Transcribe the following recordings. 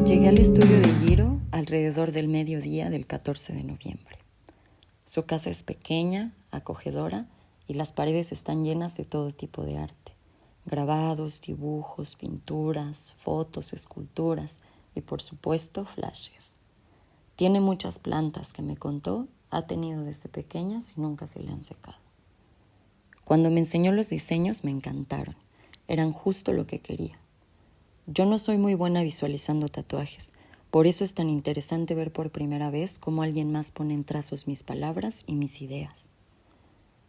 Llegué al estudio de Jiro alrededor del mediodía del 14 de noviembre. Su casa es pequeña, acogedora y las paredes están llenas de todo tipo de arte. Grabados, dibujos, pinturas, fotos, esculturas y por supuesto flashes. Tiene muchas plantas que me contó, ha tenido desde pequeñas y nunca se le han secado. Cuando me enseñó los diseños me encantaron, eran justo lo que quería. Yo no soy muy buena visualizando tatuajes, por eso es tan interesante ver por primera vez cómo alguien más pone en trazos mis palabras y mis ideas.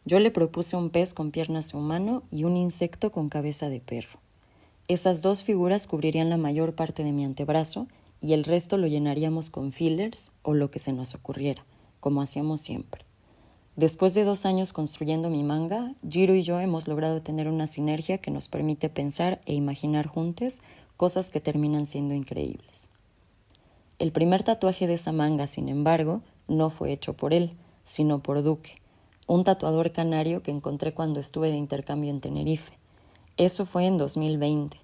Yo le propuse un pez con piernas de humano y un insecto con cabeza de perro. Esas dos figuras cubrirían la mayor parte de mi antebrazo y el resto lo llenaríamos con fillers o lo que se nos ocurriera, como hacíamos siempre. Después de 2 años construyendo mi manga, Jiro y yo hemos logrado tener una sinergia que nos permite pensar e imaginar juntos cosas que terminan siendo increíbles. El primer tatuaje de esa manga, sin embargo, no fue hecho por él, sino por Duque, un tatuador canario que encontré cuando estuve de intercambio en Tenerife. Eso fue en 2020.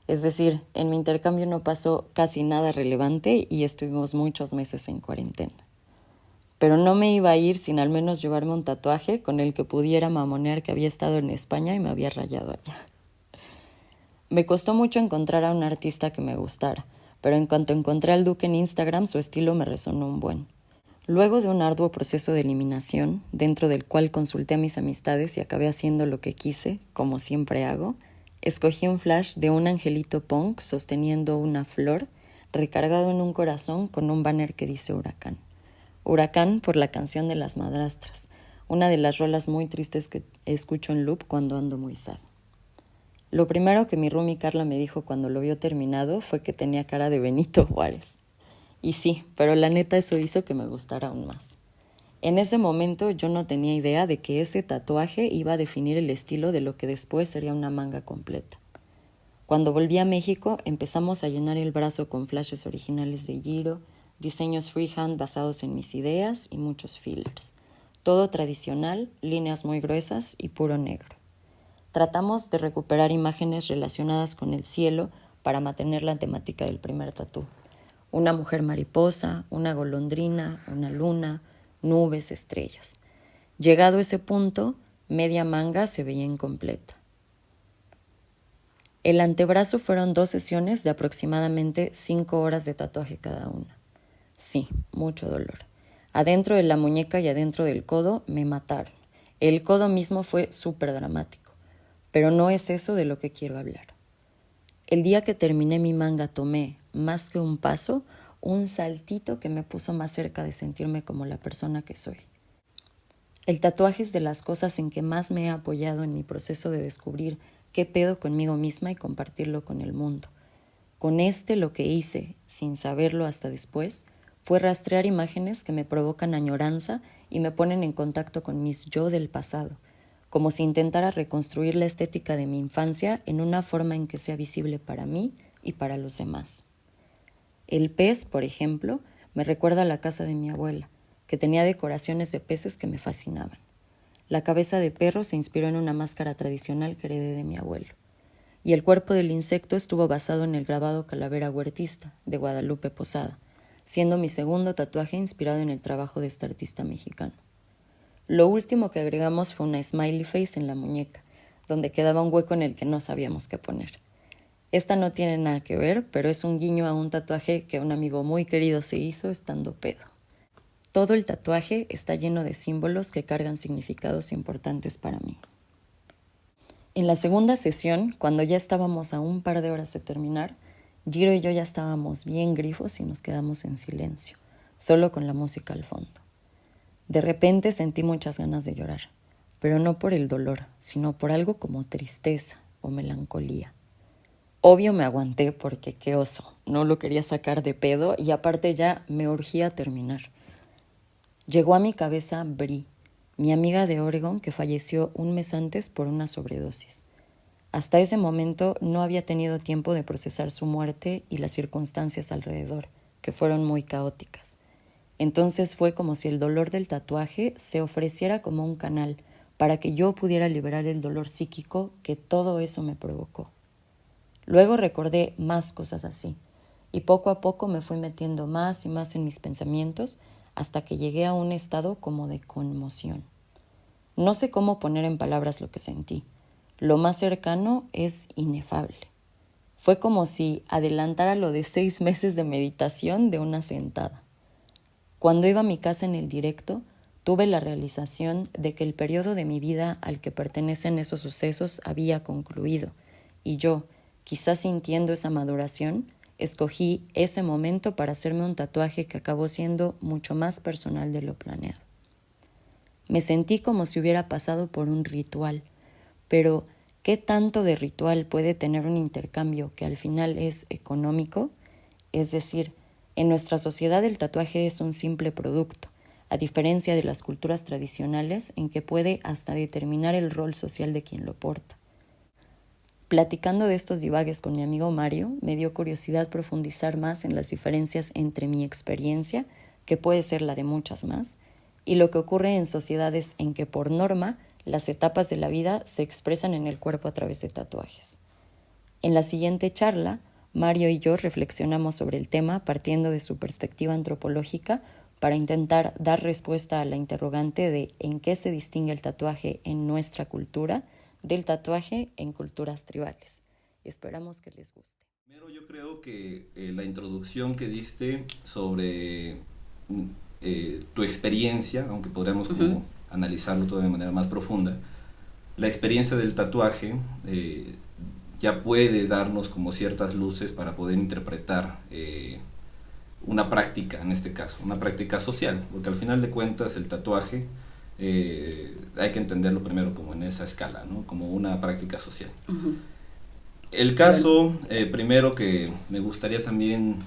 Es decir, en mi intercambio no pasó casi nada relevante y estuvimos muchos meses en cuarentena. Pero no me iba a ir sin al menos llevarme un tatuaje con el que pudiera mamonear que había estado en España y me había rayado allá. Me costó mucho encontrar a un artista que me gustara, pero en cuanto encontré al Duque en Instagram, su estilo me resonó un buen. Luego de un arduo proceso de eliminación, dentro del cual consulté a mis amistades y acabé haciendo lo que quise, como siempre hago, escogí un flash de un angelito punk sosteniendo una flor recargado en un corazón con un banner que dice Huracán. Huracán por la canción de Las Madrastras, una de las rolas muy tristes que escucho en loop cuando ando muy sad. Lo primero que mi roomie Carla me dijo cuando lo vio terminado fue que tenía cara de Benito Juárez. Y sí, pero la neta eso hizo que me gustara aún más. En ese momento yo no tenía idea de que ese tatuaje iba a definir el estilo de lo que después sería una manga completa. Cuando volví a México empezamos a llenar el brazo con flashes originales de Jiro, diseños freehand basados en mis ideas y muchos fillers. Todo tradicional, líneas muy gruesas y puro negro. Tratamos de recuperar imágenes relacionadas con el cielo para mantener la temática del primer tatú. Una mujer mariposa, una golondrina, una luna, nubes, estrellas. Llegado ese punto, media manga se veía incompleta. El antebrazo fueron 2 sesiones de aproximadamente 5 horas de tatuaje cada una. Sí, mucho dolor. Adentro de la muñeca y adentro del codo me mataron. El codo mismo fue súper dramático, pero no es eso de lo que quiero hablar. El día que terminé mi manga tomé, más que un paso, un saltito que me puso más cerca de sentirme como la persona que soy. El tatuaje es de las cosas en que más me he apoyado en mi proceso de descubrir qué pedo conmigo misma y compartirlo con el mundo. Con lo que hice, sin saberlo hasta después, fue rastrear imágenes que me provocan añoranza y me ponen en contacto con mis yo del pasado, como si intentara reconstruir la estética de mi infancia en una forma en que sea visible para mí y para los demás. El pez, por ejemplo, me recuerda a la casa de mi abuela, que tenía decoraciones de peces que me fascinaban. La cabeza de perro se inspiró en una máscara tradicional que heredé de mi abuelo. Y el cuerpo del insecto estuvo basado en el grabado Calavera Huertista, de Guadalupe Posada, siendo mi segundo tatuaje inspirado en el trabajo de este artista mexicano. Lo último que agregamos fue una smiley face en la muñeca, donde quedaba un hueco en el que no sabíamos qué poner. Esta no tiene nada que ver, pero es un guiño a un tatuaje que un amigo muy querido se hizo estando pedo. Todo el tatuaje está lleno de símbolos que cargan significados importantes para mí. En la segunda sesión, cuando ya estábamos a un par de horas de terminar, Jiro y yo ya estábamos bien grifos y nos quedamos en silencio, solo con la música al fondo. De repente sentí muchas ganas de llorar, pero no por el dolor, sino por algo como tristeza o melancolía. Obvio me aguanté porque qué oso, no lo quería sacar de pedo y aparte ya me urgía terminar. Llegó a mi cabeza Bri, mi amiga de Oregon que falleció un mes antes por una sobredosis. Hasta ese momento no había tenido tiempo de procesar su muerte y las circunstancias alrededor, que fueron muy caóticas. Entonces fue como si el dolor del tatuaje se ofreciera como un canal para que yo pudiera liberar el dolor psíquico que todo eso me provocó. Luego recordé más cosas así, y poco a poco me fui metiendo más y más en mis pensamientos hasta que llegué a un estado como de conmoción. No sé cómo poner en palabras lo que sentí. Lo más cercano es inefable. Fue como si adelantara lo de 6 meses de meditación de una sentada. Cuando iba a mi casa en el directo, tuve la realización de que el periodo de mi vida al que pertenecen esos sucesos había concluido, y yo, quizás sintiendo esa maduración, escogí ese momento para hacerme un tatuaje que acabó siendo mucho más personal de lo planeado. Me sentí como si hubiera pasado por un ritual, pero ¿qué tanto de ritual puede tener un intercambio que al final es económico? Es decir, en nuestra sociedad el tatuaje es un simple producto, a diferencia de las culturas tradicionales en que puede hasta determinar el rol social de quien lo porta. Platicando de estos divagues con mi amigo Mario, me dio curiosidad profundizar más en las diferencias entre mi experiencia, que puede ser la de muchas más, y lo que ocurre en sociedades en que por norma las etapas de la vida se expresan en el cuerpo a través de tatuajes. En la siguiente charla, Mario y yo reflexionamos sobre el tema partiendo de su perspectiva antropológica para intentar dar respuesta a la interrogante de en qué se distingue el tatuaje en nuestra cultura del tatuaje en culturas tribales. Esperamos que les guste. Primero, yo creo que la introducción que diste sobre tu experiencia, aunque podríamos como analizarlo todo de manera más profunda, la experiencia del tatuaje ya puede darnos como ciertas luces para poder interpretar una práctica, en este caso, una práctica social, porque al final de cuentas el tatuaje hay que entenderlo primero como en esa escala, ¿no? Como una práctica social. El caso primero que me gustaría también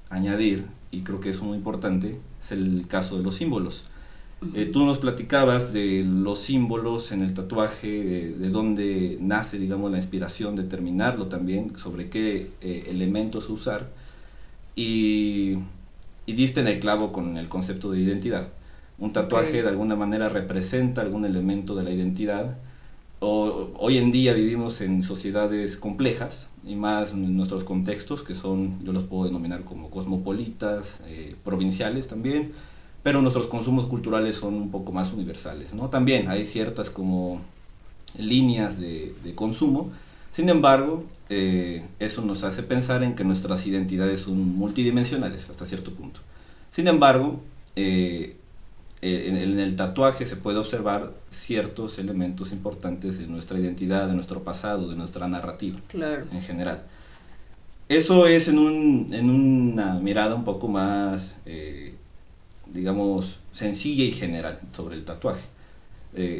añadir, y creo que es muy importante, es el caso de los símbolos. Tú nos platicabas de los símbolos en el tatuaje, de dónde nace, digamos, la inspiración, determinarlo también, sobre qué elementos usar, y diste en el clavo con el concepto de identidad. Un tatuaje de alguna manera representa algún elemento de la identidad. Hoy en día vivimos en sociedades complejas, y más en nuestros contextos, que son, yo los puedo denominar como cosmopolitas, provinciales también, pero nuestros consumos culturales son un poco más universales, ¿no? También hay ciertas como líneas de consumo. Sin embargo, eso nos hace pensar en que nuestras identidades son multidimensionales hasta cierto punto. Sin embargo, en el tatuaje se puede observar ciertos elementos importantes de nuestra identidad, de nuestro pasado, de nuestra narrativa, claro, en general. Eso es en una mirada un poco más, digamos, sencilla y general sobre el tatuaje.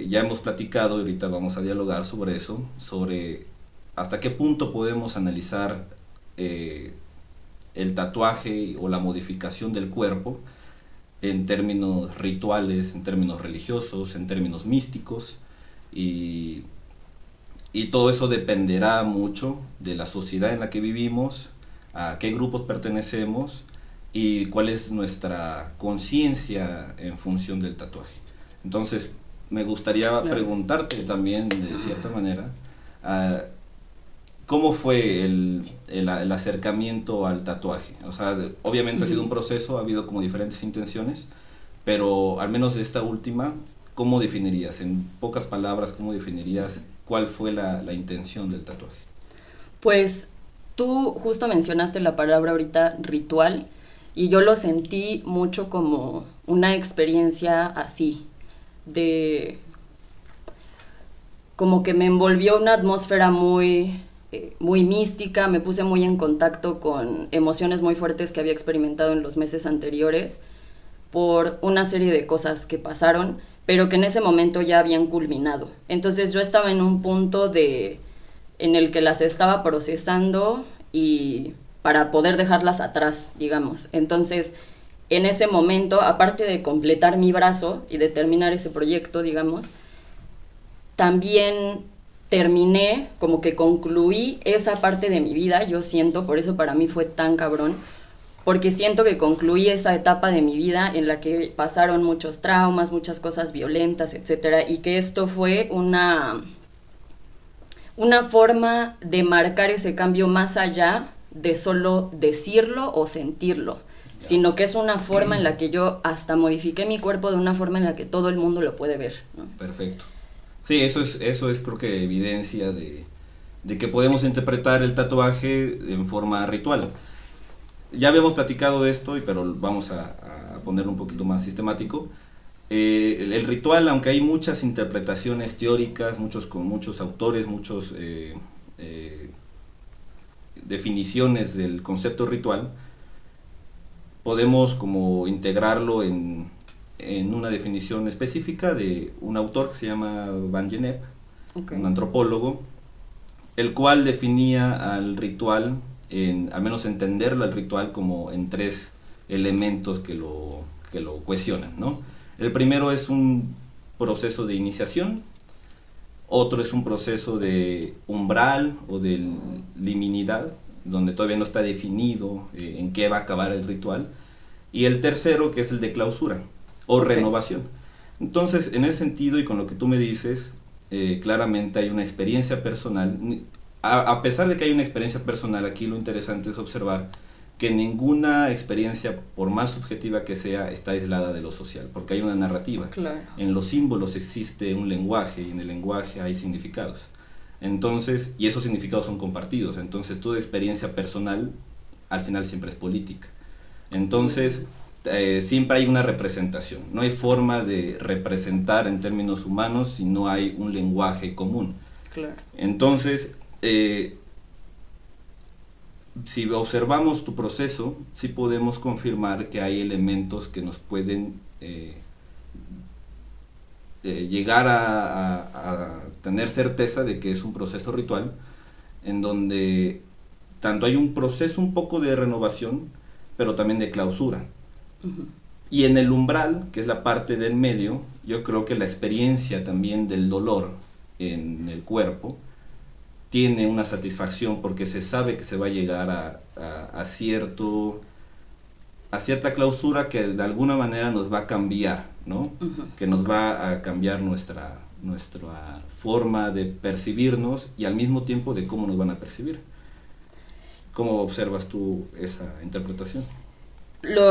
Ya hemos platicado y ahorita vamos a dialogar sobre eso, sobre hasta qué punto podemos analizar el tatuaje o la modificación del cuerpo en términos rituales, en términos religiosos, en términos místicos, y todo eso dependerá mucho de la sociedad en la que vivimos, a qué grupos pertenecemos y cuál es nuestra conciencia en función del tatuaje. Entonces, me gustaría preguntarte también, de cierta manera, ¿cómo fue el acercamiento al tatuaje? O sea, obviamente ha sido un proceso, ha habido como diferentes intenciones, pero al menos esta última, ¿cómo definirías? En pocas palabras, ¿cómo definirías cuál fue la intención del tatuaje? Pues tú justo mencionaste la palabra ahorita, ritual, y yo lo sentí mucho como una experiencia así, como que me envolvió una atmósfera muy mística, me puse muy en contacto con emociones muy fuertes que había experimentado en los meses anteriores por una serie de cosas que pasaron, pero que en ese momento ya habían culminado. Entonces yo estaba en un punto en el que las estaba procesando y para poder dejarlas atrás, digamos. Entonces, en ese momento, aparte de completar mi brazo y de terminar ese proyecto, digamos, también terminé, como que concluí esa parte de mi vida, yo siento, por eso para mí fue tan cabrón, porque siento que concluí esa etapa de mi vida en la que pasaron muchos traumas, muchas cosas violentas, etcétera, y que esto fue una forma de marcar ese cambio más allá de solo decirlo o sentirlo, sino que es una forma en la que yo hasta modifiqué mi cuerpo de una forma en la que todo el mundo lo puede ver, ¿no? Perfecto. Sí, eso es creo que evidencia de que podemos interpretar el tatuaje en forma ritual. Ya habíamos platicado de esto, pero vamos a ponerlo un poquito más sistemático. El ritual, aunque hay muchas interpretaciones teóricas, con muchos autores, muchas definiciones del concepto ritual, podemos como integrarlo en una definición específica de un autor que se llama Van Gennep, un antropólogo, el cual definía al ritual, al menos entenderlo al ritual, como en 3 elementos que lo cuestionan, ¿no? El primero es un proceso de iniciación, otro es un proceso de umbral o de liminidad, donde todavía no está definido en qué va a acabar el ritual, y el tercero, que es el de clausura o renovación. Entonces, en ese sentido, y con lo que tú me dices, claramente hay una experiencia personal. A pesar de que hay una experiencia personal, aquí lo interesante es observar que ninguna experiencia, por más subjetiva que sea, está aislada de lo social, porque hay una narrativa. Claro. En los símbolos existe un lenguaje, y en el lenguaje hay significados. Entonces, y esos significados son compartidos, entonces toda experiencia personal al final siempre es política. Entonces, siempre hay una representación. No hay forma de representar en términos humanos si no hay un lenguaje común. Claro. Entonces, si observamos tu proceso, sí podemos confirmar que hay elementos que nos pueden llegar a tener certeza de que es un proceso ritual, en donde tanto hay un proceso un poco de renovación, pero también de clausura. Y en el umbral, que es la parte del medio, yo creo que la experiencia también del dolor en el cuerpo tiene una satisfacción, porque se sabe que se va a llegar a cierta clausura que de alguna manera nos va a cambiar, ¿no? Que nos va a cambiar nuestra forma de percibirnos y al mismo tiempo de cómo nos van a percibir. ¿Cómo observas tú esa interpretación?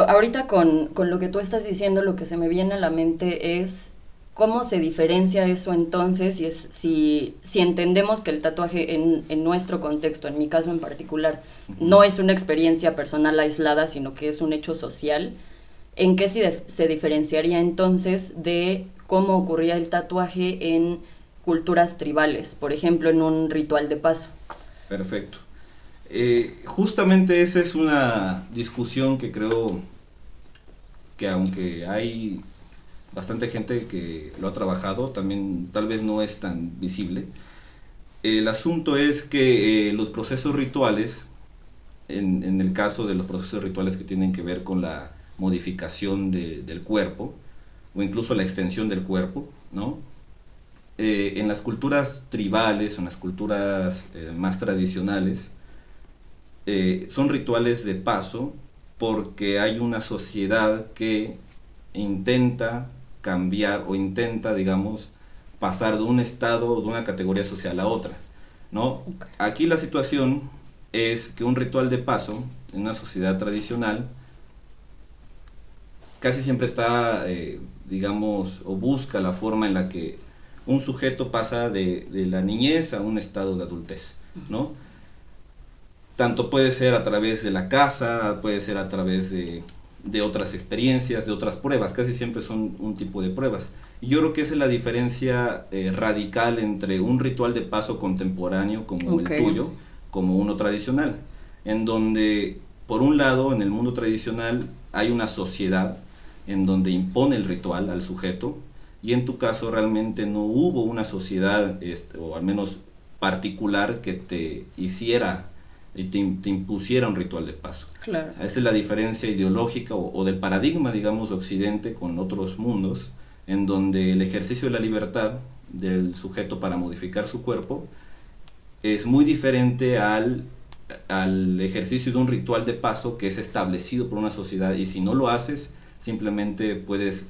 Ahorita con lo que tú estás diciendo, lo que se me viene a la mente es cómo se diferencia eso entonces, y si entendemos que el tatuaje en nuestro contexto, en mi caso en particular, no es una experiencia personal aislada, sino que es un hecho social, ¿en qué se diferenciaría entonces de cómo ocurría el tatuaje en culturas tribales, por ejemplo, en un ritual de paso? Perfecto. Justamente esa es una discusión que creo que, aunque hay bastante gente que lo ha trabajado, también tal vez no es tan visible. El asunto es que los procesos rituales, en el caso de los procesos rituales que tienen que ver con la modificación del cuerpo, o incluso la extensión del cuerpo, ¿no? En las culturas tribales o en las culturas más tradicionales, son rituales de paso, porque hay una sociedad que intenta cambiar o intenta, digamos, pasar de un estado o de una categoría social a otra, ¿no? Aquí la situación es que un ritual de paso en una sociedad tradicional casi siempre está, digamos, o busca la forma en la que un sujeto pasa de la niñez a un estado de adultez, ¿no? Tanto puede ser a través de la casa, puede ser a través de otras experiencias, de otras pruebas, casi siempre son un tipo de pruebas. Y yo creo que esa es la diferencia radical entre un ritual de paso contemporáneo como el tuyo, como uno tradicional, en donde, por un lado, en el mundo tradicional hay una sociedad en donde impone el ritual al sujeto, y en tu caso realmente no hubo una sociedad, o al menos particular, que te hiciera y te impusiera un ritual de paso. Claro. Esa es la diferencia ideológica o del paradigma, digamos, de Occidente con otros mundos, en donde el ejercicio de la libertad del sujeto para modificar su cuerpo es muy diferente al al ejercicio de un ritual de paso que es establecido por una sociedad, y si no lo haces, simplemente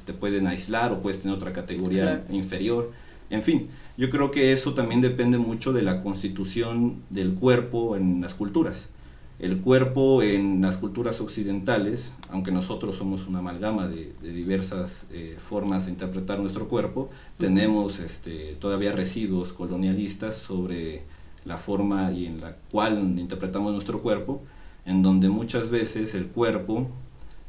te pueden aislar o puedes tener otra categoría inferior. En fin, yo creo que eso también depende mucho de la constitución del cuerpo en las culturas. El cuerpo en las culturas occidentales, aunque nosotros somos una amalgama de diversas formas de interpretar nuestro cuerpo, tenemos todavía residuos colonialistas sobre la forma y en la cual interpretamos nuestro cuerpo, en donde muchas veces el cuerpo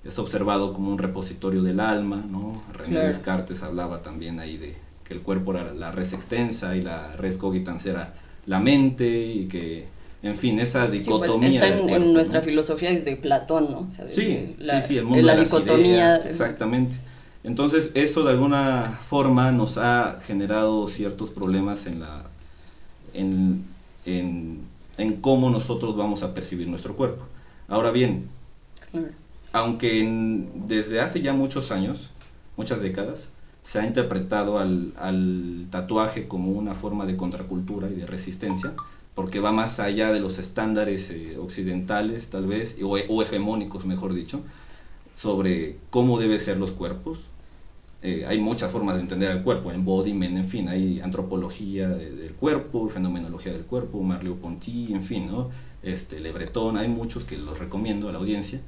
es observado como un repositorio del alma, ¿no? René Descartes hablaba también ahí de que el cuerpo era la res extensa y la res cogitans era la mente, y que, en fin, esa dicotomía. Sí, pues está cuerpo, en nuestra ¿no? filosofía desde Platón, ¿no? O sea, sí, el mundo la de las dicotomía. ideas, exactamente. Entonces, esto de alguna forma nos ha generado ciertos problemas en cómo nosotros vamos a percibir nuestro cuerpo. Ahora bien, aunque desde hace ya muchos años, muchas décadas, se ha interpretado al tatuaje como una forma de contracultura y de resistencia, porque va más allá de los estándares occidentales, tal vez, o hegemónicos, mejor dicho, sobre cómo deben ser los cuerpos. Hay muchas formas de entender el cuerpo, embodiment, en fin, hay antropología del cuerpo, fenomenología del cuerpo, Merleau-Ponty, en fin, ¿no? Le Breton, hay muchos que los recomiendo a la audiencia.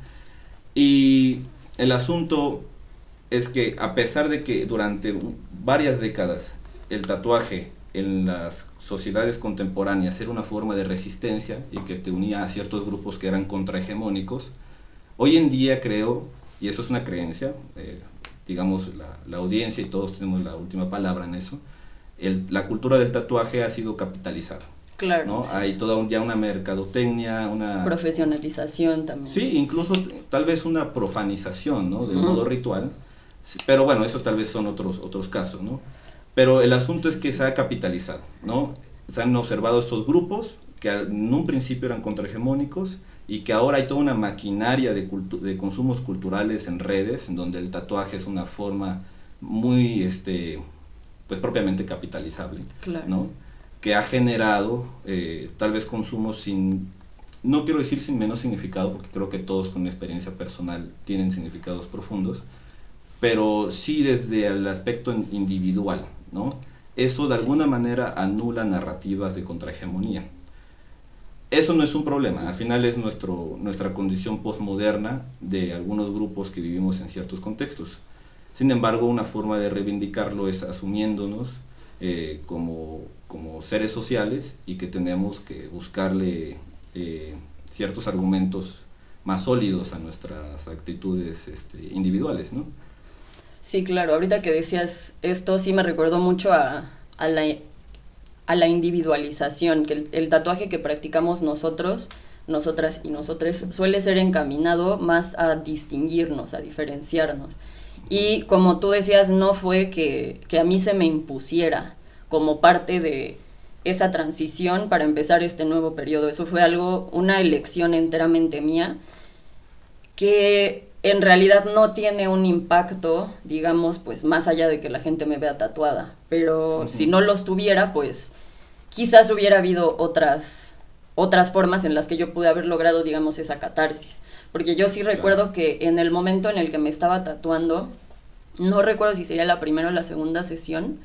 Y el asunto es que, a pesar de que durante varias décadas el tatuaje en las sociedades contemporáneas era una forma de resistencia y que te unía a ciertos grupos que eran contrahegemónicos, hoy en día creo, y eso es una creencia, digamos la audiencia y todos tenemos la última palabra en eso, la cultura del tatuaje ha sido capitalizada. Claro. ¿No? Sí. Hay toda ya una mercadotecnia, una profesionalización también. Sí, incluso tal vez una profanización, ¿no? Del modo ritual. Pero bueno, eso tal vez son otros casos, ¿no? Pero el asunto es que se ha capitalizado, ¿no? Se han observado estos grupos que en un principio eran contrahegemónicos y que ahora hay toda una maquinaria de consumos culturales en redes, en donde el tatuaje es una forma muy, pues propiamente capitalizable, claro. ¿no? Que ha generado tal vez consumos no quiero decir sin menos significado, porque creo que todos con experiencia personal tienen significados profundos, pero sí desde el aspecto individual, ¿no? Eso de alguna manera anula narrativas de contrahegemonía. Eso no es un problema, al final es nuestra condición postmoderna de algunos grupos que vivimos en ciertos contextos. Sin embargo, una forma de reivindicarlo es asumiéndonos como seres sociales y que tenemos que buscarle ciertos argumentos más sólidos a nuestras actitudes individuales, ¿no? Sí, claro, ahorita que decías esto sí me recordó mucho a la individualización, que el tatuaje que practicamos nosotros, nosotras y nosotres suele ser encaminado más a distinguirnos, a diferenciarnos. Y como tú decías, no fue que a mí se me impusiera como parte de esa transición para empezar este nuevo periodo. Eso fue una elección enteramente mía, que en realidad no tiene un impacto, digamos, pues más allá de que la gente me vea tatuada. Pero si no los tuviera, pues quizás hubiera habido otras formas en las que yo pude haber logrado, digamos, esa catarsis. Porque yo sí recuerdo que en el momento en el que me estaba tatuando, no recuerdo si sería la primera o la segunda sesión,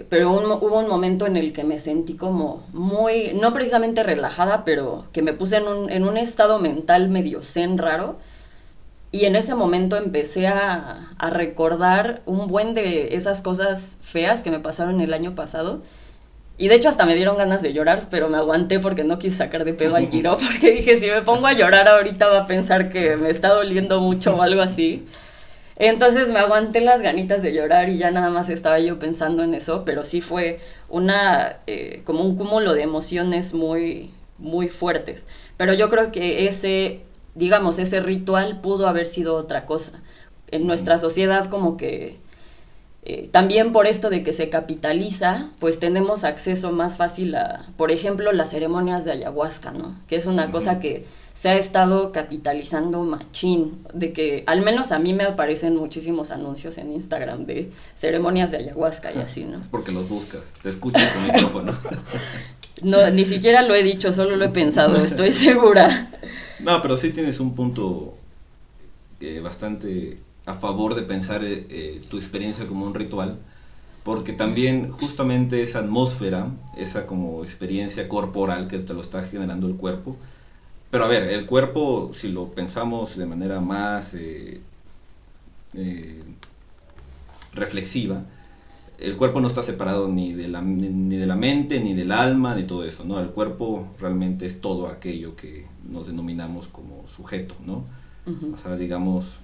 pero hubo un momento en el que me sentí como muy, no precisamente relajada, pero que me puse en un estado mental medio zen raro. Y en ese momento empecé a recordar un buen de esas cosas feas que me pasaron el año pasado. Y de hecho hasta me dieron ganas de llorar, pero me aguanté porque no quise sacar de pedo al Giro, porque dije, si me pongo a llorar ahorita va a pensar que me está doliendo mucho o algo así. Entonces me aguanté las ganitas de llorar y ya nada más estaba yo pensando en eso, pero sí fue como un cúmulo de emociones muy, muy fuertes. Pero yo creo que ese ritual pudo haber sido otra cosa. En nuestra sociedad como que también por esto de que se capitaliza, pues tenemos acceso más fácil a, por ejemplo, las ceremonias de ayahuasca, ¿no? Que es una cosa que se ha estado capitalizando machín, de que al menos a mí me aparecen muchísimos anuncios en Instagram de ceremonias de ayahuasca y así, ¿no? Es porque los buscas, te escuchas con el micrófono. No, ni siquiera lo he dicho, solo lo he pensado, estoy segura. No, pero sí tienes un punto bastante a favor de pensar tu experiencia como un ritual, porque también justamente esa atmósfera, esa como experiencia corporal que te lo está generando el cuerpo, pero a ver, el cuerpo, si lo pensamos de manera más eh, reflexiva, el cuerpo no está separado ni de la mente, ni del alma, ni todo eso, ¿no? El cuerpo realmente es todo aquello que nos denominamos como sujeto, ¿no? Uh-huh. O sea, digamos,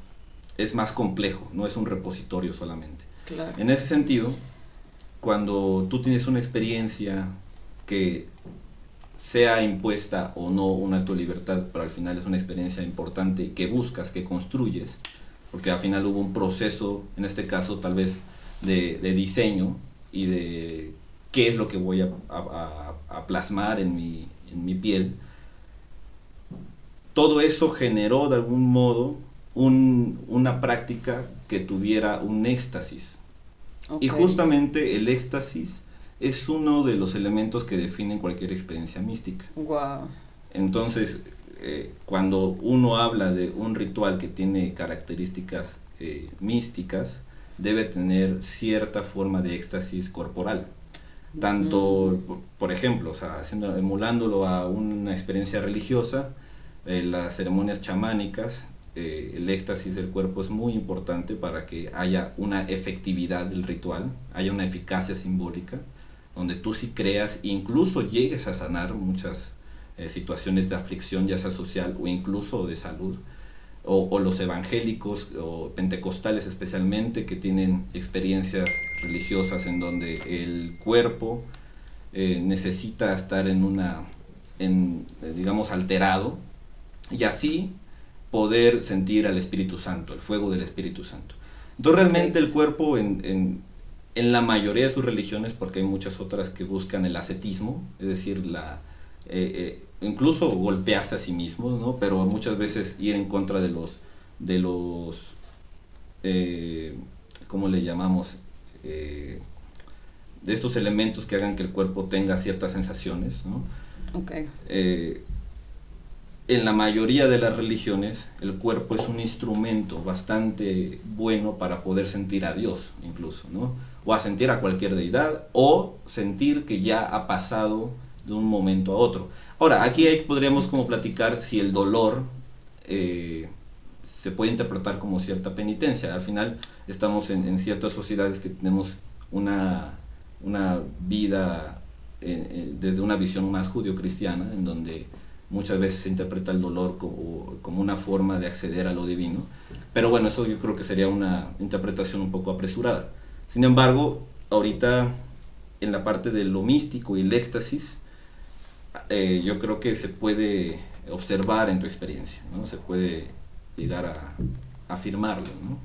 es más complejo, no es un repositorio solamente. Claro. En ese sentido, cuando tú tienes una experiencia que sea impuesta o no un acto de libertad, pero al final es una experiencia importante que buscas, que construyes, porque al final hubo un proceso, en este caso tal vez de diseño y de qué es lo que voy a plasmar en mi piel. Todo eso generó de algún modo una práctica que tuviera un éxtasis. Okay. Y justamente el éxtasis es uno de los elementos que definen cualquier experiencia mística. Wow. Entonces, cuando uno habla de un ritual que tiene características místicas, debe tener cierta forma de éxtasis corporal. Tanto, por ejemplo, o sea, emulándolo a una experiencia religiosa, las ceremonias chamánicas, el éxtasis del cuerpo es muy importante para que haya una efectividad del ritual, haya una eficacia simbólica, donde tú sí creas, incluso llegues a sanar muchas situaciones de aflicción, ya sea social o incluso de salud, o los evangélicos o pentecostales especialmente, que tienen experiencias religiosas en donde el cuerpo necesita estar digamos, alterado, y así poder sentir al Espíritu Santo, el fuego del Espíritu Santo. Entonces realmente el cuerpo en la mayoría de sus religiones, porque hay muchas otras que buscan el ascetismo, es decir, incluso golpearse a sí mismo, ¿no? Pero muchas veces ir en contra de los ¿cómo le llamamos? De estos elementos que hagan que el cuerpo tenga ciertas sensaciones, ¿no? Okay. En la mayoría de las religiones, el cuerpo es un instrumento bastante bueno para poder sentir a Dios, incluso, ¿no? O a sentir a cualquier deidad, o sentir que ya ha pasado de un momento a otro. Ahora, aquí podríamos como platicar si el dolor se puede interpretar como cierta penitencia. Al final estamos en ciertas sociedades que tenemos una vida desde una visión más judio-cristiana, en donde muchas veces se interpreta el dolor como una forma de acceder a lo divino, pero bueno, eso yo creo que sería una interpretación un poco apresurada. Sin embargo, ahorita en la parte de lo místico y el éxtasis, yo creo que se puede observar en tu experiencia, ¿no? Se puede llegar a afirmarlo, ¿no?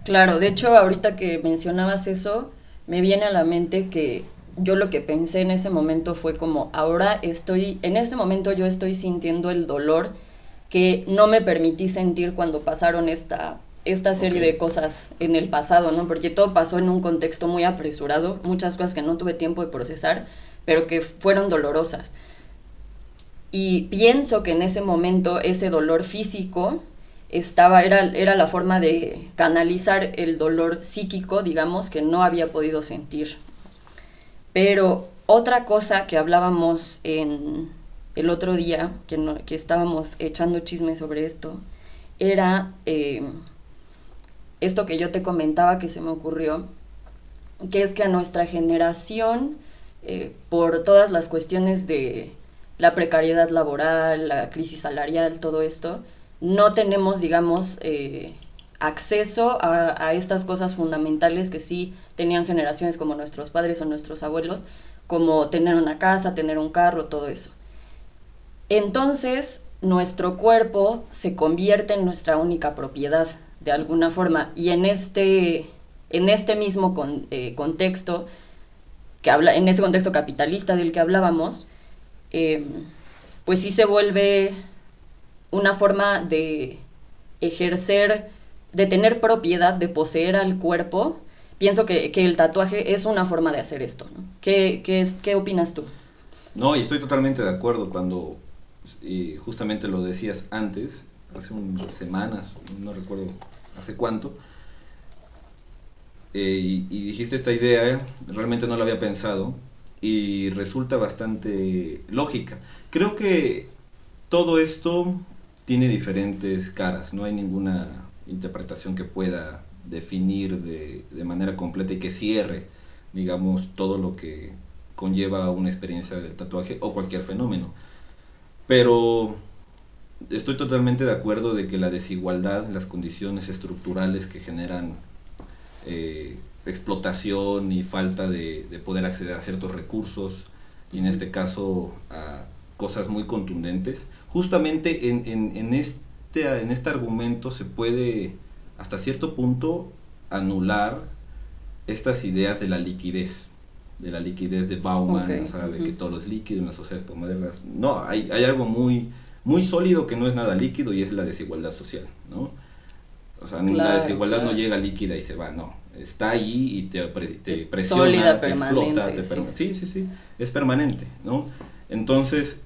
Claro, de hecho ahorita que mencionabas eso, me viene a la mente que yo lo que pensé en ese momento fue como, en ese momento yo estoy sintiendo el dolor que no me permití sentir cuando pasaron esta serie de cosas en el pasado, ¿no? Porque todo pasó en un contexto muy apresurado, muchas cosas que no tuve tiempo de procesar, pero que fueron dolorosas. Y pienso que en ese momento ese dolor físico era la forma de canalizar el dolor psíquico, digamos, que no había podido sentir. Pero otra cosa que hablábamos el otro día, que estábamos echando chisme sobre esto, era esto que yo te comentaba que se me ocurrió, que es que a nuestra generación, por todas las cuestiones de la precariedad laboral, la crisis salarial, todo esto, no tenemos, digamos, acceso a estas cosas fundamentales que sí tenían generaciones como nuestros padres o nuestros abuelos, como tener una casa, tener un carro, todo eso. Entonces, nuestro cuerpo se convierte en nuestra única propiedad, de alguna forma, y en este mismo contexto, en ese contexto capitalista del que hablábamos, pues sí se vuelve una forma de ejercer, de tener propiedad, de poseer al cuerpo. Pienso que el tatuaje es una forma de hacer esto, ¿no? ¿Qué opinas tú? No, y estoy totalmente de acuerdo cuando justamente lo decías antes, hace unas semanas, no recuerdo hace cuánto, y dijiste esta idea, realmente no la había pensado y resulta bastante lógica. Creo que todo esto tiene diferentes caras, no hay ninguna interpretación que pueda definir de manera completa y que cierre, digamos, todo lo que conlleva una experiencia del tatuaje o cualquier fenómeno. Pero estoy totalmente de acuerdo de que la desigualdad, las condiciones estructurales que generan explotación y falta de poder acceder a ciertos recursos, y en este caso a cosas muy contundentes, justamente en este argumento se puede hasta cierto punto anular estas ideas de la liquidez de Bauman, Okay. o sea, de que todo es líquido en las sociedades modernas. No, hay algo muy sólido que no es nada líquido y es la desigualdad social, ¿no? O sea, la Claro, desigualdad no claro. llega líquida y se va, no. Está ahí y te Es presiona, sólida, te explota, permanente, sí. sí, es permanente, ¿no? Entonces,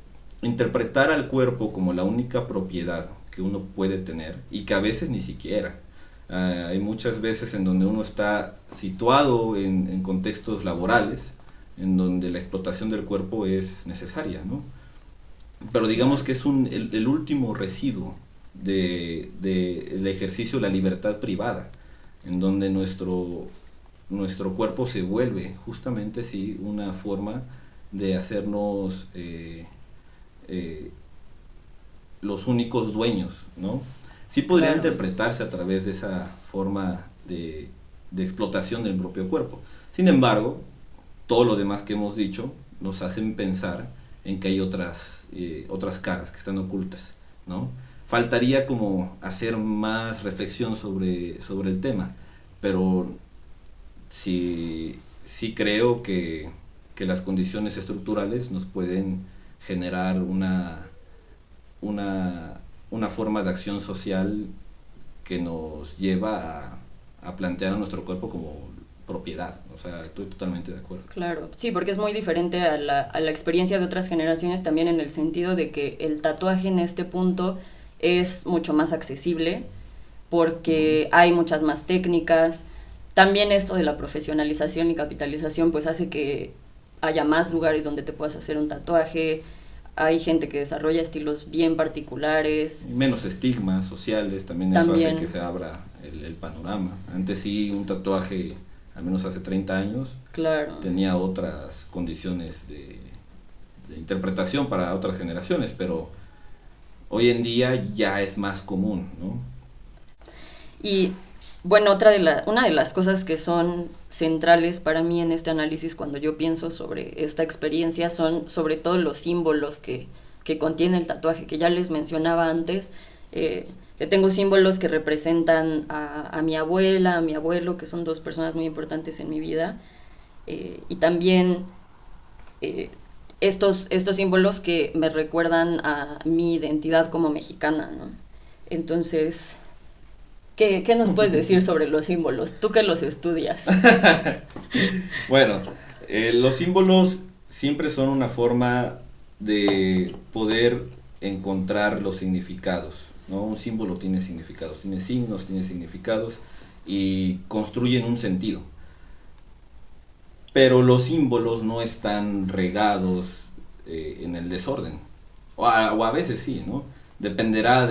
interpretar al cuerpo como la única propiedad que uno puede tener y que a veces ni siquiera. Hay muchas veces en donde uno está situado en contextos laborales, en donde la explotación del cuerpo es necesaria, ¿no? Pero digamos que es el último residuo del ejercicio de la libertad privada, en donde nuestro cuerpo se vuelve justamente sí, una forma de hacernos los únicos dueños, ¿no? Sí podría Claro. interpretarse a través de esa forma de explotación del propio cuerpo. Sin embargo, todo lo demás que hemos dicho nos hacen pensar en que hay otras caras que están ocultas, ¿no? Faltaría como hacer más reflexión sobre el tema, pero sí creo que las condiciones estructurales nos pueden generar una forma de acción social que nos lleva a plantear a nuestro cuerpo como propiedad. O sea, estoy totalmente de acuerdo. Claro, sí, porque es muy diferente a la experiencia de otras generaciones también en el sentido de que el tatuaje en este punto es mucho más accesible porque hay muchas más técnicas. También esto de la profesionalización y capitalización pues hace que haya más lugares donde te puedas hacer un tatuaje. Hay gente que desarrolla estilos bien particulares. Menos estigmas sociales, también eso hace que se abra el panorama. Antes sí, un tatuaje, al menos hace 30 años, Claro. tenía otras condiciones de interpretación para otras generaciones, pero hoy en día ya es más común, ¿no? Y bueno, una de las cosas que son centrales para mí en este análisis cuando yo pienso sobre esta experiencia son sobre todo los símbolos que contiene el tatuaje, que ya les mencionaba antes, que tengo símbolos que representan a mi abuela, a mi abuelo, que son dos personas muy importantes en mi vida, y también estos símbolos que me recuerdan a mi identidad como mexicana, ¿no? Entonces, ¿qué nos puedes decir sobre los símbolos? Tú que los estudias. Bueno, los símbolos siempre son una forma de poder encontrar los significados, ¿no? Un símbolo tiene significados, tiene signos, tiene significados y construyen un sentido. Pero los símbolos no están regados en el desorden. O a veces sí, ¿no? Dependerá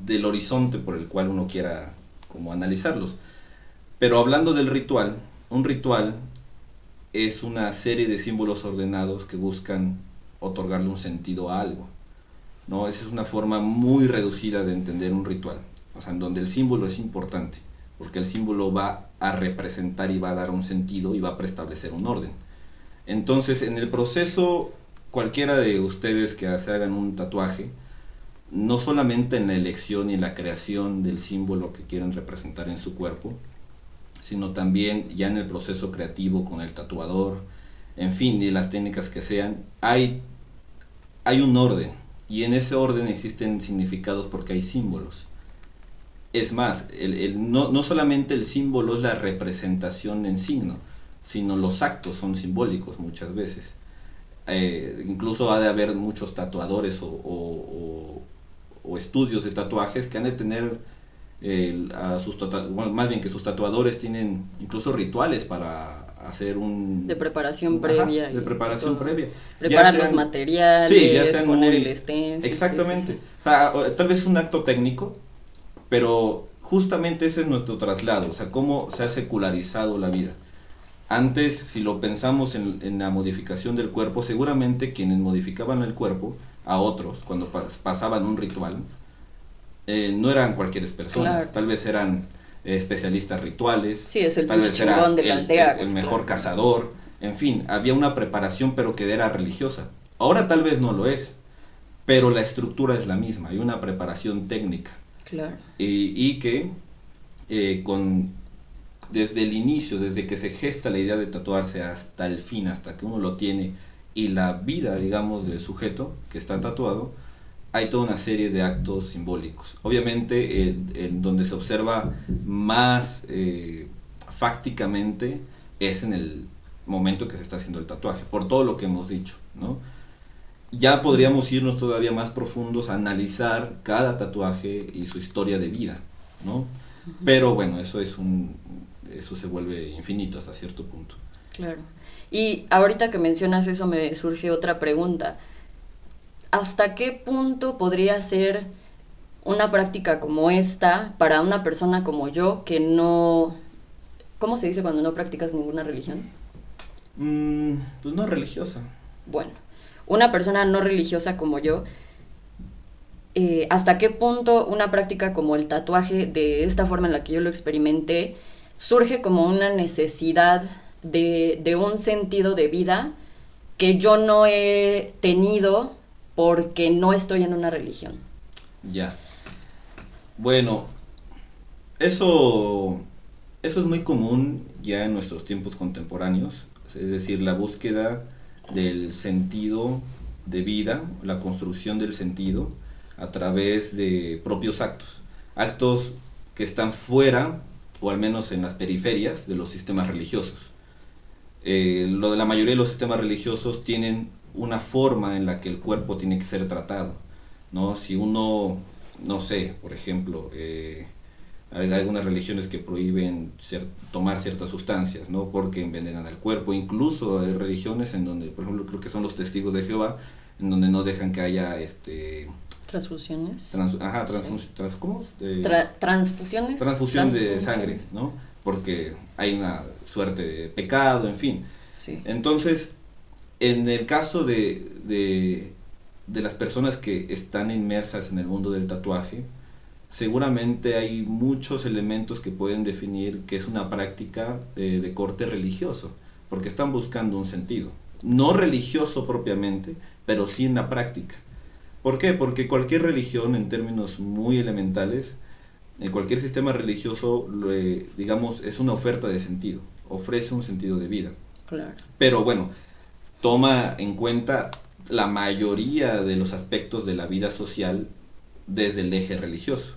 del horizonte por el cual uno quiera como analizarlos. Pero hablando del ritual, un ritual es una serie de símbolos ordenados que buscan otorgarle un sentido a algo, ¿no? Esa es una forma muy reducida de entender un ritual, o sea, en donde el símbolo es importante, porque el símbolo va a representar y va a dar un sentido y va a preestablecer un orden. Entonces, en el proceso, cualquiera de ustedes que se hagan un tatuaje, no solamente en la elección y en la creación del símbolo que quieren representar en su cuerpo, sino también ya en el proceso creativo con el tatuador, en fin, y las técnicas que sean, hay un orden, y en ese orden existen significados porque hay símbolos. Es más, no solamente el símbolo es la representación en signo, sino los actos son simbólicos muchas veces. Incluso ha de haber muchos tatuadores o estudios de tatuajes que han de tener bueno, más bien que sus tatuadores tienen incluso rituales para hacer un... De preparación previa. De preparación previa. Preparar los materiales, sí, ya sean poner muy, el stencil. exactamente. Sí, sí, sí. O sea, tal vez un acto técnico, pero justamente ese es nuestro traslado, o sea, cómo se ha secularizado la vida. Antes, si lo pensamos en la modificación del cuerpo, seguramente quienes modificaban el cuerpo a otros cuando pasaban un ritual, no eran cualquier personas, Claro. tal vez eran especialistas rituales, Sí, es el tal pinche vez era chingón de la aldea. el mejor cazador, en fin, había una preparación pero que era religiosa. Ahora tal vez no lo es, pero la estructura es la misma, hay una preparación técnica. Claro. Y que desde el inicio, desde que se gesta la idea de tatuarse hasta el fin, hasta que uno lo tiene, y la vida, digamos, del sujeto que está tatuado, hay toda una serie de actos simbólicos. Obviamente, en donde se observa más fácticamente es en el momento que se está haciendo el tatuaje, por todo lo que hemos dicho, ¿no? Ya podríamos irnos todavía más profundos a analizar cada tatuaje y su historia de vida, ¿no? Pero bueno, eso se vuelve infinito hasta cierto punto. Claro. Y ahorita que mencionas eso me surge otra pregunta. ¿Hasta qué punto podría ser una práctica como esta para una persona como yo que no... ¿Cómo se dice cuando no practicas ninguna religión? Pues no religiosa. Bueno, una persona no religiosa como yo, ¿hasta qué punto una práctica como el tatuaje, de esta forma en la que yo lo experimenté, surge como una necesidad de un sentido de vida que yo no he tenido porque no estoy en una religión? Ya. Bueno, eso es muy común ya en nuestros tiempos contemporáneos, es decir, la búsqueda del sentido de vida, la construcción del sentido a través de propios actos que están fuera o al menos en las periferias de los sistemas religiosos. La mayoría de los sistemas religiosos tienen una forma en la que el cuerpo tiene que ser tratado, ¿no? Si uno, no sé, por ejemplo, hay algunas religiones que prohíben tomar ciertas sustancias, ¿no? Porque envenenan al cuerpo. Incluso hay religiones en donde, por ejemplo, creo que son los testigos de Jehová, en donde no dejan que haya transfusiones. ¿Cómo? Transfusiones. Transfusión de sangre, ¿no? Porque hay una suerte de pecado, en fin. Sí. Entonces, en el caso de las personas que están inmersas en el mundo del tatuaje, seguramente hay muchos elementos que pueden definir que es una práctica de corte religioso, porque están buscando un sentido. No religioso propiamente, pero sí en la práctica. ¿Por qué? Porque cualquier religión, en términos muy elementales, en cualquier sistema religioso, digamos, es una oferta de sentido, ofrece un sentido de vida. Claro. Pero bueno, toma en cuenta la mayoría de los aspectos de la vida social desde el eje religioso,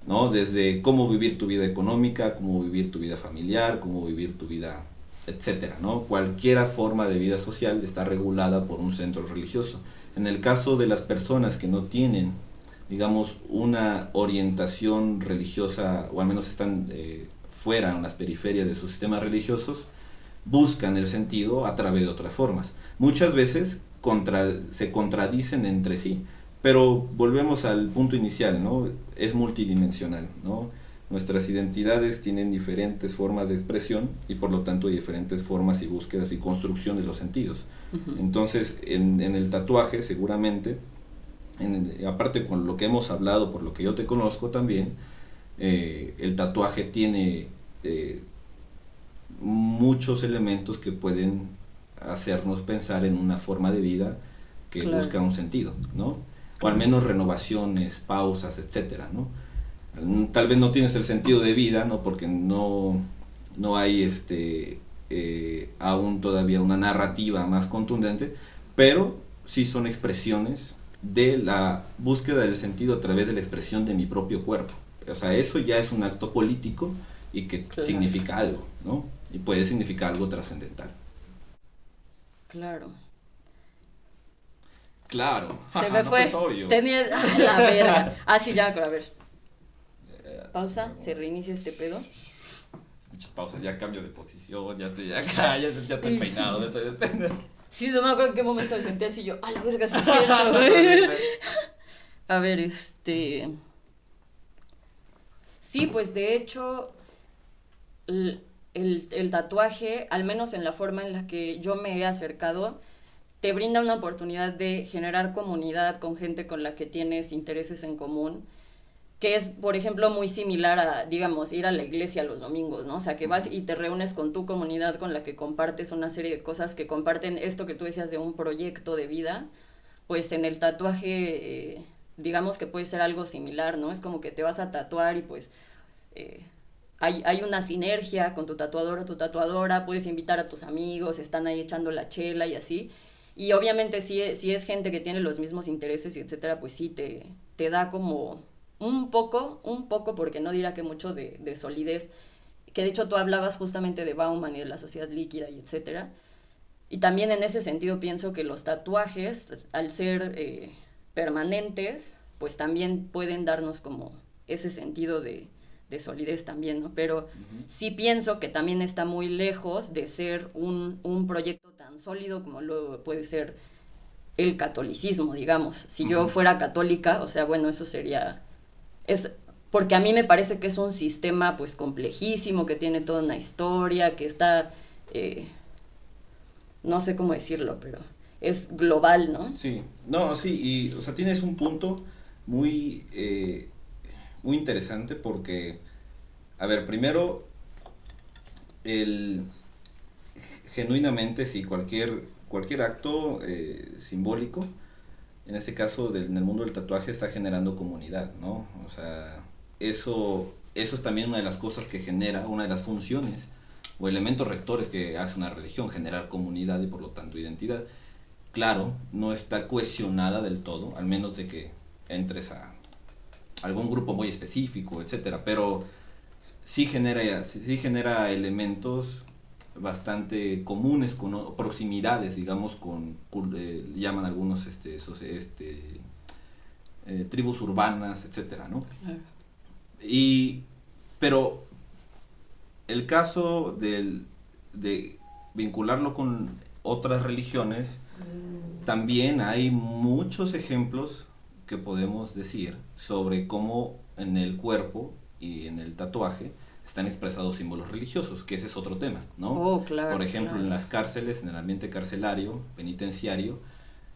¿no? Desde cómo vivir tu vida económica, cómo vivir tu vida familiar, cómo vivir tu vida, etcétera, ¿no? Cualquier forma de vida social está regulada por un centro religioso. En el caso de las personas que no tienen, digamos, una orientación religiosa, o al menos están fuera, en las periferias de sus sistemas religiosos, buscan el sentido a través de otras formas. Muchas veces se contradicen entre sí, pero volvemos al punto inicial, ¿no? Es multidimensional, ¿no? Nuestras identidades tienen diferentes formas de expresión y por lo tanto hay diferentes formas y búsquedas y construcción de los sentidos. Entonces, en el tatuaje seguramente, aparte con lo que hemos hablado, por lo que yo te conozco también, el tatuaje tiene muchos elementos que pueden hacernos pensar en una forma de vida que busca un sentido, ¿no? O al menos renovaciones, pausas, etcétera, ¿no? Tal vez no tienes el sentido de vida, ¿no? Porque no hay aún todavía una narrativa más contundente, pero sí son expresiones de la búsqueda del sentido a través de la expresión de mi propio cuerpo. O sea, eso ya es un acto político y que significa algo, ¿no? y puede significar algo trascendental. Claro. Claro. Se me no, fue. pues obvio. Tenía la verga. Sí, ya, a ver. Pausa, se reinicia este pedo. Muchas pausas, ya cambio de posición, ya estoy acá, ya estoy peinado, ya estoy... Sí, no me acuerdo en qué momento me sentí así yo, a la verga, sí es cierto, güey. A ver, sí, pues de hecho, el tatuaje, al menos en la forma en la que yo me he acercado, te brinda una oportunidad de generar comunidad con gente con la que tienes intereses en común, que es, por ejemplo, muy similar a, digamos, ir a la iglesia los domingos, ¿no? O sea, que vas y te reúnes con tu comunidad con la que compartes una serie de cosas que comparten esto que tú decías de un proyecto de vida, pues en el tatuaje, digamos que puede ser algo similar, ¿no? Es como que te vas a tatuar y pues hay una sinergia con tu tatuador o tu tatuadora, puedes invitar a tus amigos, están ahí echando la chela y así. Y obviamente si es gente que tiene los mismos intereses y etcétera, pues sí te da como un poco, porque no dirá que mucho de solidez, que de hecho tú hablabas justamente de Bauman y de la sociedad líquida y etcétera. Y también en ese sentido pienso que los tatuajes, al ser permanentes, pues también pueden darnos como ese sentido de solidez también, ¿no? Pero sí pienso que también está muy lejos de ser un proyecto tan sólido como lo puede ser el catolicismo, digamos. Si yo fuera católica, o sea, bueno, eso sería... Es porque a mí me parece que es un sistema pues complejísimo, que tiene toda una historia, que está... no sé cómo decirlo, pero es global, ¿no? Sí, no, sí, y, o sea, tienes un punto muy, muy interesante porque, a ver, primero, genuinamente, sí, cualquier acto simbólico, en este caso en el mundo del tatuaje, está generando comunidad, ¿no? O sea, eso es también una de las cosas que genera, una de las funciones o elementos rectores que hace una religión, generar comunidad y por lo tanto identidad. Claro, no está cohesionada del todo, al menos de que entres a algún grupo muy específico, etcétera, pero sí genera elementos bastante comunes, con proximidades, digamos, llaman algunos tribus urbanas, etcétera, ¿no? Pero el caso de vincularlo con otras religiones, también hay muchos ejemplos que podemos decir sobre cómo en el cuerpo y en el tatuaje están expresados símbolos religiosos, que ese es otro tema, ¿no? Oh, claro, por ejemplo, claro. En las cárceles, en el ambiente carcelario, penitenciario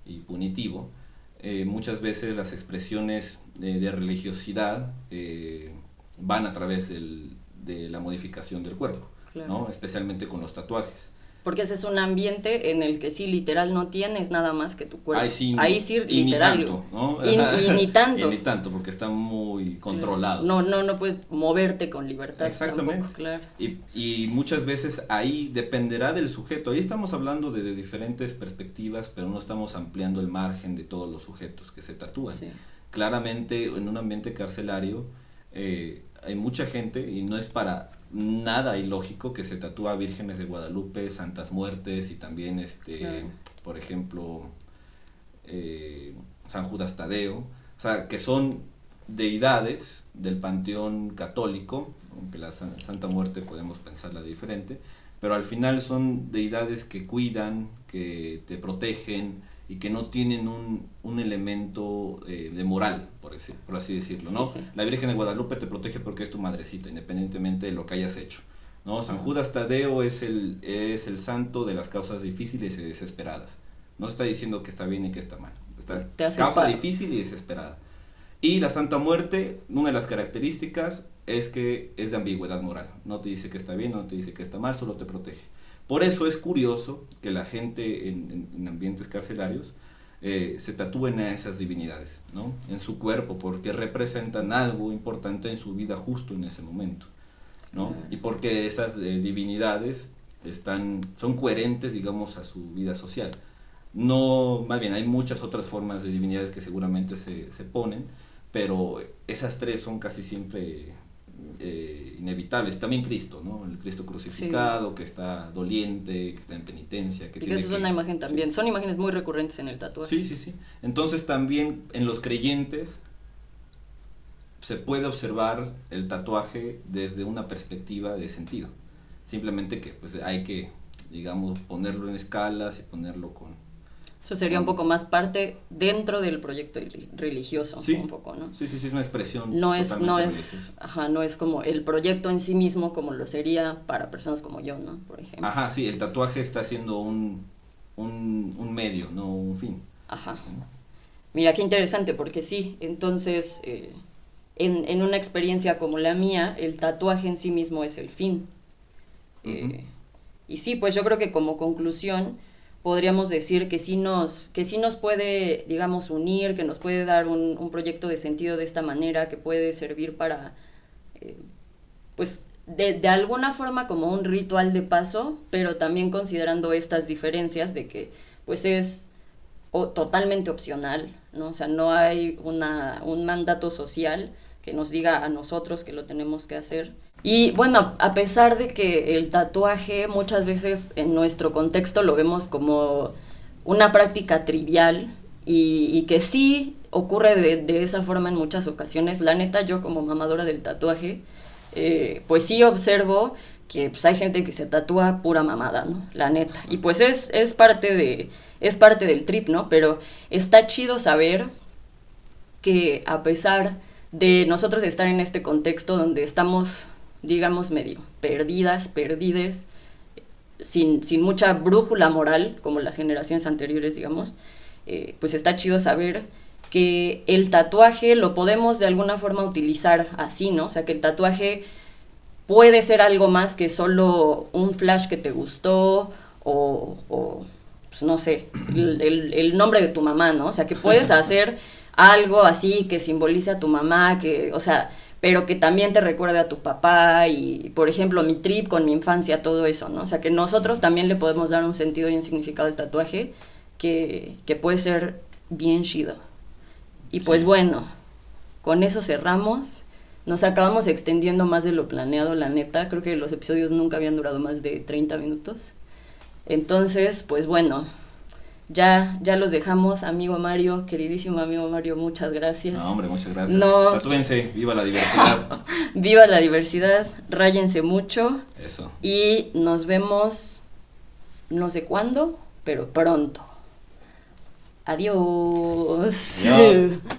y punitivo, muchas veces las expresiones de religiosidad van a través de la modificación del cuerpo, claro, ¿no? Especialmente con los tatuajes. Porque ese es un ambiente en el que sí, literal, no tienes nada más que tu cuerpo. Ahí sí, y literal. Ni tanto, ¿no? Y ni tanto. Y ni tanto, porque está muy controlado. No puedes moverte con libertad. Exactamente. Tampoco, claro. Y muchas veces ahí dependerá del sujeto. Ahí estamos hablando de diferentes perspectivas, pero no estamos ampliando el margen de todos los sujetos que se tatúan. Sí. Claramente, en un ambiente carcelario, hay mucha gente, y no es para nada ilógico, que se tatúa vírgenes de Guadalupe, santas muertes y también claro, por ejemplo San Judas Tadeo, o sea, que son deidades del panteón católico, aunque la Santa Muerte podemos pensarla diferente, pero al final son deidades que cuidan, que te protegen y que no tienen un elemento de moral, por así decirlo, ¿no? Sí, sí. La Virgen de Guadalupe te protege porque es tu madrecita, independientemente de lo que hayas hecho, ¿no? San Judas Tadeo es el santo de las causas difíciles y desesperadas. No se está diciendo que está bien y que está mal. Causa difícil y desesperada. Y la Santa Muerte, una de las características es que es de ambigüedad moral. No te dice que está bien, no te dice que está mal, solo te protege. Por eso es curioso que la gente en ambientes carcelarios se tatúen a esas divinidades, ¿no? En su cuerpo, porque representan algo importante en su vida justo en ese momento, ¿no? Y porque esas divinidades son coherentes, digamos, a su vida social. No, más bien, hay muchas otras formas de divinidades que seguramente se ponen, pero esas tres son casi siempre inevitables. También Cristo, ¿no? El Cristo crucificado, sí, que está doliente, que está en penitencia. Que eso es una imagen también, sí, son imágenes muy recurrentes en el tatuaje. Sí, sí, sí. Entonces también en los creyentes se puede observar el tatuaje desde una perspectiva de sentido. Simplemente que pues hay que, digamos, ponerlo en escalas y ponerlo con... Eso sería un poco más parte dentro del proyecto religioso, sí, un poco, ¿no? Sí, sí, sí, es una expresión no es no es como el proyecto en sí mismo como lo sería para personas como yo, ¿no? Por ejemplo. Ajá, sí, el tatuaje está siendo un medio, no un fin. Ajá. Mira, qué interesante, porque sí, entonces, en una experiencia como la mía, el tatuaje en sí mismo es el fin. Y sí, pues yo creo que como conclusión podríamos decir que sí nos puede, digamos, unir, que nos puede dar un proyecto de sentido de esta manera, que puede servir para, pues, de alguna forma como un ritual de paso, pero también considerando estas diferencias de que, pues, es totalmente opcional, ¿no? O sea, no hay un mandato social que nos diga a nosotros que lo tenemos que hacer. Y bueno, a pesar de que el tatuaje muchas veces en nuestro contexto lo vemos como una práctica trivial y que sí ocurre de esa forma en muchas ocasiones, la neta yo como mamadora del tatuaje, pues sí observo que pues hay gente que se tatúa pura mamada, ¿no? La neta. Y pues es parte del trip, ¿no? Pero está chido saber que a pesar de nosotros estar en este contexto donde estamos, digamos, medio perdides, sin mucha brújula moral, como las generaciones anteriores, digamos, pues está chido saber que el tatuaje lo podemos de alguna forma utilizar así, ¿no? O sea, que el tatuaje puede ser algo más que solo un flash que te gustó o pues no sé, el nombre de tu mamá, ¿no? O sea, que puedes hacer algo así que simbolice a tu mamá, que, o sea, pero que también te recuerde a tu papá y, por ejemplo, mi trip con mi infancia, todo eso, ¿no? O sea, que nosotros también le podemos dar un sentido y un significado al tatuaje que puede ser bien chido. Y pues sí, bueno, con eso cerramos. Nos acabamos extendiendo más de lo planeado, la neta. Creo que los episodios nunca habían durado más de 30 minutos. Entonces, pues bueno, ya los dejamos, amigo Mario, queridísimo amigo Mario, muchas gracias. No, hombre, muchas gracias. Tatúense, viva la diversidad. Viva la diversidad, ráyense mucho. Eso. Y nos vemos, no sé cuándo, pero pronto. Adiós. Adiós.